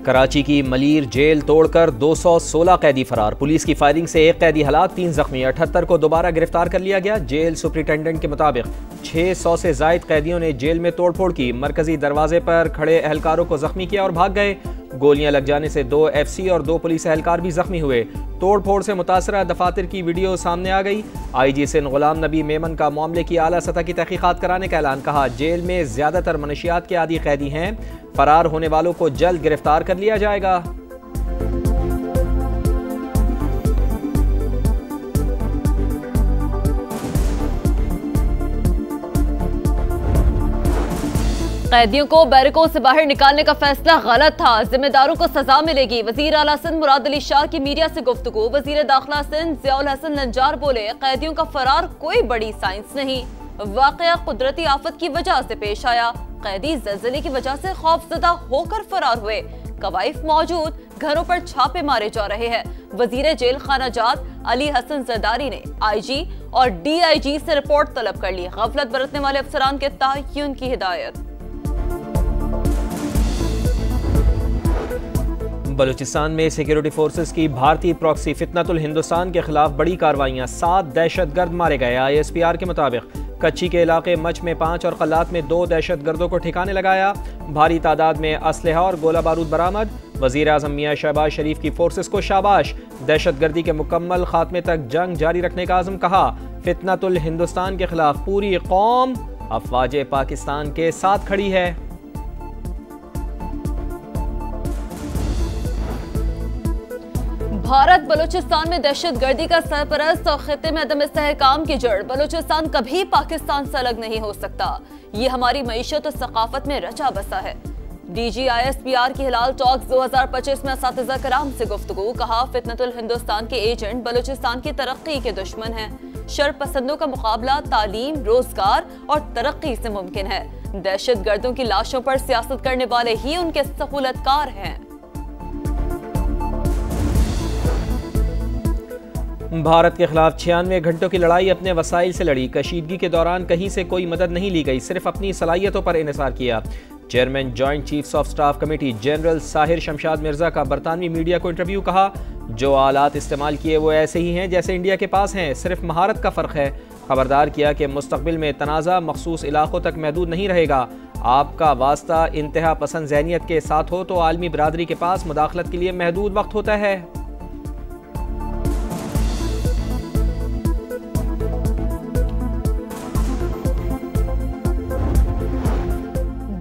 कराची की मलीर जेल तोड़कर 216 कैदी फरार। पुलिस की फायरिंग से एक कैदी हलाक, 3 जख्मी। 78 को दोबारा गिरफ्तार कर लिया गया। जेल सुपरिटेंडेंट के मुताबिक 600 से जायद कैदियों ने जेल में तोड़फोड़ की। मरकजी दरवाजे पर खड़े एहलकारों को जख्मी किया और भाग गए। गोलियां लग जाने से 2 FC और 2 पुलिस एहलकार भी जख्मी हुए। तोड़फोड़ से मुतासरा दफातर की वीडियो सामने आ गई। IG सिंध गुलाम नबी मेमन का मामले की आला सतह की तहकीकात कराने का ऐलान। कहा, जेल में ज्यादातर मनशियात के आदी कैदी हैं। फरार होने वालों को जल्द गिरफ्तार कर लिया जाएगा। कैदियों को बैरकों से बाहर निकालने का फैसला गलत था, जिम्मेदारों को सजा मिलेगी। वजीर आला सिंध मुराद अली शाह की मीडिया से गुफ्तगू। वजीर दाखिला सिंध ज़ियाउल हसन नंजार बोले, कैदियों का फरार कोई बड़ी साइंस नहीं, वाकया कुदरती आफत की वजह से पेश आया। कैदी ज़लज़ले की वजह से खौफजदा होकर फरार हुए। कवाइफ मौजूद, घरों पर छापे मारे जा रहे हैं। वजीर जेल खाना जात अली हसन जरदारी ने IG और DIG से रिपोर्ट तलब कर ली। गफलत बरतने वाले अफसरान के तयन की हिदायत। बलूचिस्तान में सिक्योरिटी फोर्सेस की भारतीय प्रॉक्सी फितनतुल हिंदुस्तान के खिलाफ बड़ी कार्रवाइयां। 7 दहशतगर्द मारे गए। ISPR के मुताबिक कच्ची के इलाके मच में 5 और कल्लात में 2 दहशतगर्दों को ठिकाने लगाया। भारी तादाद में असलहा और गोला बारूद बरामद। वजीर आज़म मियां शहबाज शरीफ की फोर्सेस को शाबाश। दहशतगर्दी के मुकम्मल खात्मे तक जंग जारी रखने का आज़म। कहा, फितनतुल हिंदुस्तान के खिलाफ पूरी कौम अफवाज पाकिस्तान के साथ खड़ी है। भारत बलूचिस्तान में दहशतगर्दी का सरपरस्त और खित्ते में अदम इस्तेहकाम की जड़। बलूचिस्तान कभी पाकिस्तान से अलग नहीं हो सकता। ये हमारी मईशत और सकाफत में रचा बसा है। DG ISPR की हिलाल टॉक्स 2025 में असातिज़ा कराम से गुफ्तगू। कहा, फितनतुल हिंदुस्तान के एजेंट बलूचिस्तान की तरक्की के दुश्मन हैं। शर पसंदों का मुकाबला तालीम, रोजगार और तरक्की से मुमकिन है। दहशतगर्दों की लाशों पर सियासत करने वाले ही उनके सहूलतकार हैं। भारत के खिलाफ 96 घंटों की लड़ाई अपने वसाइल से लड़ी। कशीदगी के दौरान कहीं से कोई मदद नहीं ली गई, सिर्फ अपनी सलाहियतों पर इन्हिसार किया। Chairman joint chiefs of staff committee general Sahir Shamshad Mirza का बरतानवी मीडिया को इंटरव्यू। कहा, जो आलात इस्तेमाल किए वो ऐसे ही हैं जैसे इंडिया के पास हैं, सिर्फ महारत का फ़र्क है। खबरदार किया कि मुस्तकबिल में तनाज़ा मखसूस इलाकों तक महदूद नहीं रहेगा। आपका वास्ता इंतहा पसंद ज़हनियत के साथ हो तो आलमी बरादरी के पास मुदाखलत के लिए महदूद वक्त होता है।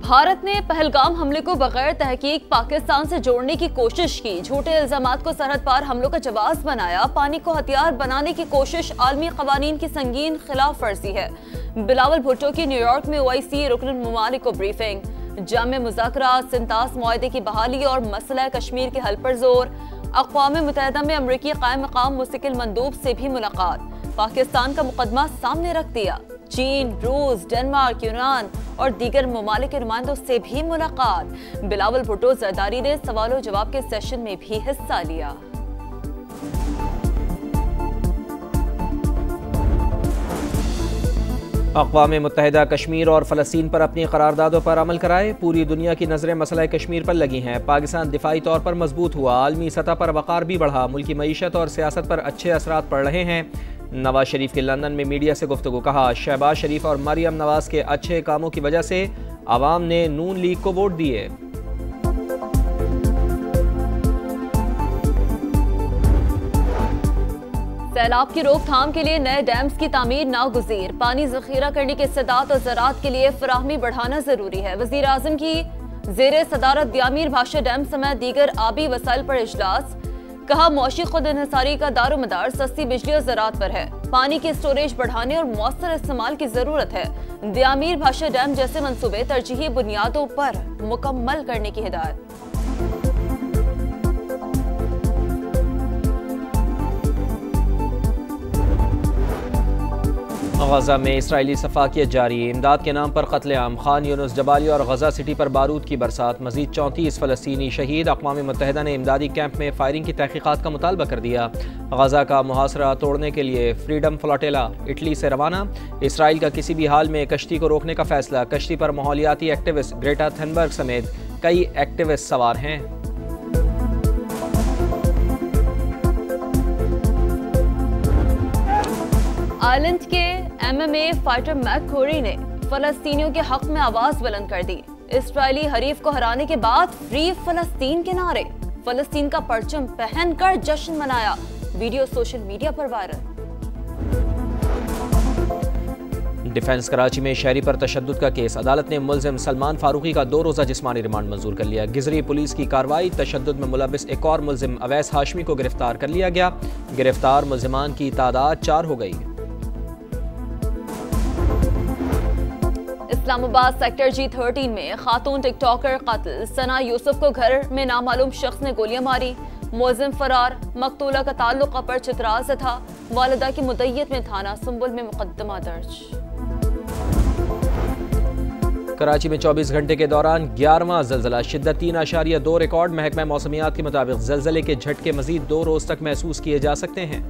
भारत ने पहलगाम हमले को बगैर तहकीक पाकिस्तान से जोड़ने की कोशिश की। झूठे इल्जामात को सरहद पार हमलों का जवाब बनाया। पानी को हथियार बनाने की कोशिश आलमी कवानीन की संगीन खिलाफ वर्जी है। बिलावल भुट्टो की न्यूयॉर्क में OIC रुकन ममालिक को ब्रीफिंग। जाम मुज़ाकरात, सिंतास मुआहदे की बहाली और मसला कश्मीर के हल पर जोर। अक़वाम मुत्तहिदा में अमरीकी क़ायम मक़ाम मुस्तकिल मंदूब से भी मुलाकात। पाकिस्तान का मुकदमा सामने रख दिया। चीन, रूस, डेनमार्क, यूनान और दीगर ममालिक के नुमाइंदों से भी मुलाकात। बिलावल भुट्टो जरदारी ने सवालों जवाब के सेशन में भी हिस्सा लिया। अक़वाम मुत्तहिदा कश्मीर और फ़लस्तीन पर अपनी करारदादों पर अमल कराए। पूरी दुनिया की नज़रें मसला कश्मीर पर लगी हैं। पाकिस्तान दिफाई तौर पर मजबूत हुआ। आलमी सतह पर वक़ार भी बढ़ा। मुल्की मईशत और सियासत पर अच्छे असरात पड़ रहे हैं। नवाज शरीफ की लंदन में मीडिया से गुफ्तगू। कहा, शहबाज शरीफ और मरियम नवाज के अच्छे कामों की वजह से आवाम ने नून लीग को वोट दिए। सैलाब की रोकथाम के लिए नए डैम्स की तामीर नागुज़ीर। पानी ज़ख़ीरा करने के इस्तेदाद और ज़राअत के लिए फराहमी बढ़ाना जरूरी है। वज़ीर आज़म की ज़ेरे सदारत दियामीर भाषा डैम समेत दीगर आबी वसाइल पर इजलास। कहा, मौशी खुद इन्हिसारी का दारोमदार सस्ती बिजली और ज़राअत पर है। पानी की स्टोरेज बढ़ाने और मौसर इस्तेमाल की जरूरत है। दियामीर भाषा डैम जैसे मंसूबे तरजीही बुनियादों पर मुकम्मल करने की हिदायत। गजा में इसराइली सफाकियत जारी। इमदाद के नाम पर कत्लेआम। खान यूनुस, जबाली और गजा सिटी पर बारूद की बरसात। मजीद 34 फ़लस्तीनी शहीद। अक़वाम मुत्तहिदा ने इमदादी कैंप में फायरिंग की तहकीकात का मुतालबा कर दिया। गजा का मुहासरा तोड़ने के लिए फ्रीडम फ्लोटेला इटली से रवाना। इसराइल का किसी भी हाल में कश्ती को रोकने का फैसला। कश्ती पर माहौलियाती एक्टिविस्ट ग्रेटा थनबर्ग समेत कई एक्टिविस्ट सवार हैं। आयरलैंड के MMA फाइटर मैककोरी ने फलस्तीनियों के हक में आवाज बुलंद कर दी। इस्राएली हरीफ को हराने के बाद फ्री फलस्तीन के नारे, फलस्तीन का परचम पहनकर जश्न मनाया। वीडियो सोशल मीडिया पर वायरल। डिफेंस कराची में शहरी पर तशद्दुद का केस, अदालत ने मुलजिम सलमान फारूकी का 2 रोज़ा जिस्मानी रिमांड मंजूर कर लिया। गिजरी पुलिस की कार्रवाई, तशद्दुद में मुलविस एक और मुलजिम अवैस हाशमी को गिरफ्तार कर लिया गया। गिरफ्तार मुलजिमान की तादाद 4 हो गई। इस्लामाबाद सेक्टर G13 में खातून टिकटॉकर कत्ल, सना यूसुफ को घर में नामालूम शख्स ने गोलियां मारी। मुलजिम फरार, मकतूला का ताल्लुक अपर चित्राल से था। वालिदा की मुद्दत में थाना सुंबुल में मुकदमा दर्ज। कराची में 24 घंटे के दौरान 11वां ज़लज़ला, शिद्दत 3.2 रिकॉर्ड। महकमा मौसमियात के मुताबिक ज़लज़ले के झटके मजीद 2 रोज तक महसूस किए जा सकते हैं।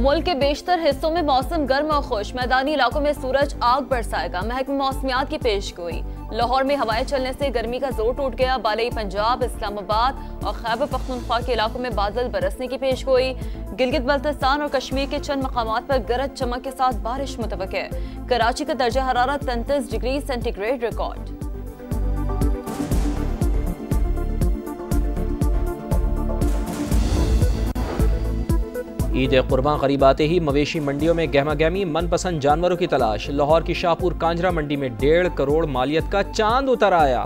मुल्क के बेशतर हिस्सों में मौसम गर्म और खुश, मैदानी इलाकों में सूरज आग बरसाएगा। महकमा मौसमियात की पेशगोई। लाहौर में हवाएं चलने से गर्मी का जोर टूट गया। बालई पंजाब, इस्लामाबाद और खैबर पख्तूनख्वा के इलाकों में बादल बरसने की पेशगोई। गिलगित बल्तिस्तान और कश्मीर के चंद मकामात पर गरज चमक के साथ बारिश मुतवक्के है। कराची का दर्जा हरारत 33 डिग्री सेंटीग्रेड रिकॉर्ड। ईद कुर्बान करीब आते ही मवेशी मंडियों में गहमा गहमी, मनपसंद जानवरों की तलाश। लाहौर की शाहपुर कांजरा मंडी में 1.5 करोड़ मालियत का चांद उतर आया।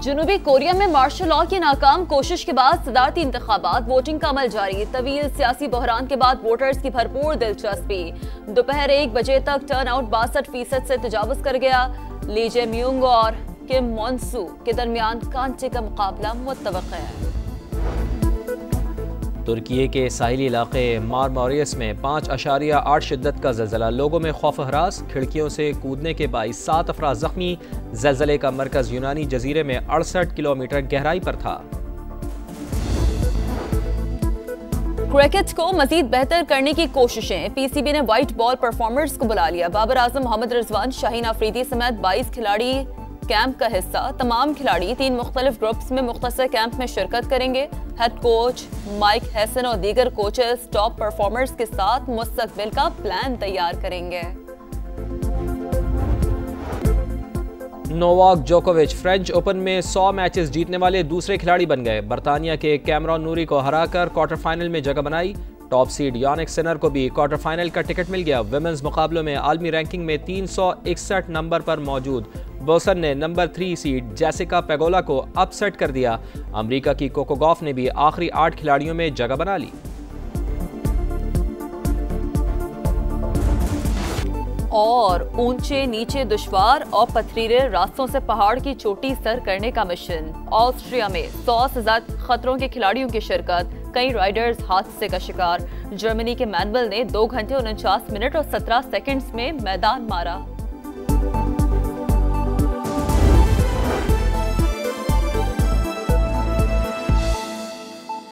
जनूबी कोरिया में मार्शल लॉ की नाकाम कोशिश के बाद सदारती इंतखाबात, वोटिंग का अमल जारी। तवील सियासी बहरान के बाद वोटर्स की भरपूर दिलचस्पी। दोपहर 1 बजे तक टर्न आउट 62% से तजावुज कर गया। ली जे म्यूंग और किम मॉन्सू के दरमियान कांचे का मुकाबला मुतवक्का है। तुर्की के साहिली इलाके मारमोरियस में 5.8 शिद्दत का ज़लज़ला, लोगों में खौफ हरास। खिड़कियों से कूदने के बाइस 7 अफराद जख्मी। ज़लज़ले का मरकज़ यूनानी जजीरे में 68 किलोमीटर गहराई पर था। क्रिकेट को मजीद बेहतर करने की कोशिशें, पीसीबी ने व्हाइट बॉल परफॉर्मर्स को बुला लिया। बाबर आजम, मोहम्मद रिजवान, शाहीन अफरीदी समेत 22 खिलाड़ी कैंप का हिस्सा। तमाम खिलाड़ी 3 मुख्तलिफ ग्रुप्स में मुख्तसर कैंप में शिरकत करेंगे। हेड कोच माइक हैसन और दीगर कोचेस टॉप परफॉर्मर्स के साथ मुस्तकबिल का प्लान तैयार करेंगे। नोवाक जोकोविच फ्रेंच ओपन में 100 मैचेस जीतने वाले दूसरे खिलाड़ी बन गए। बरतानिया के कैमरॉन नूरी को हराकर क्वार्टर फाइनल में जगह बनाई। टॉप सीड यानिक सिनर को भी क्वार्टर फाइनल का टिकट मिल गया। विमेंस मुकाबलों में आलमी रैंकिंग में 361 नंबर पर मौजूद बोसन ने नंबर 3 सीड जेसिका पेगोला को अपसेट कर दिया। अमेरिका की कोको गॉफ ने भी आखिरी 8 खिलाड़ियों में जगह बना ली। और ऊंचे नीचे दुश्वार और पथरीले रास्तों से पहाड़ की चोटी सर करने का मिशन। ऑस्ट्रिया में 100 से ज्यादा खतरों के खिलाड़ियों की शिरकत, कई राइडर्स हादसे का शिकार। जर्मनी के मैनुअल ने 2 घंटे 49 मिनट और 17 सेकंड्स में मैदान मारा।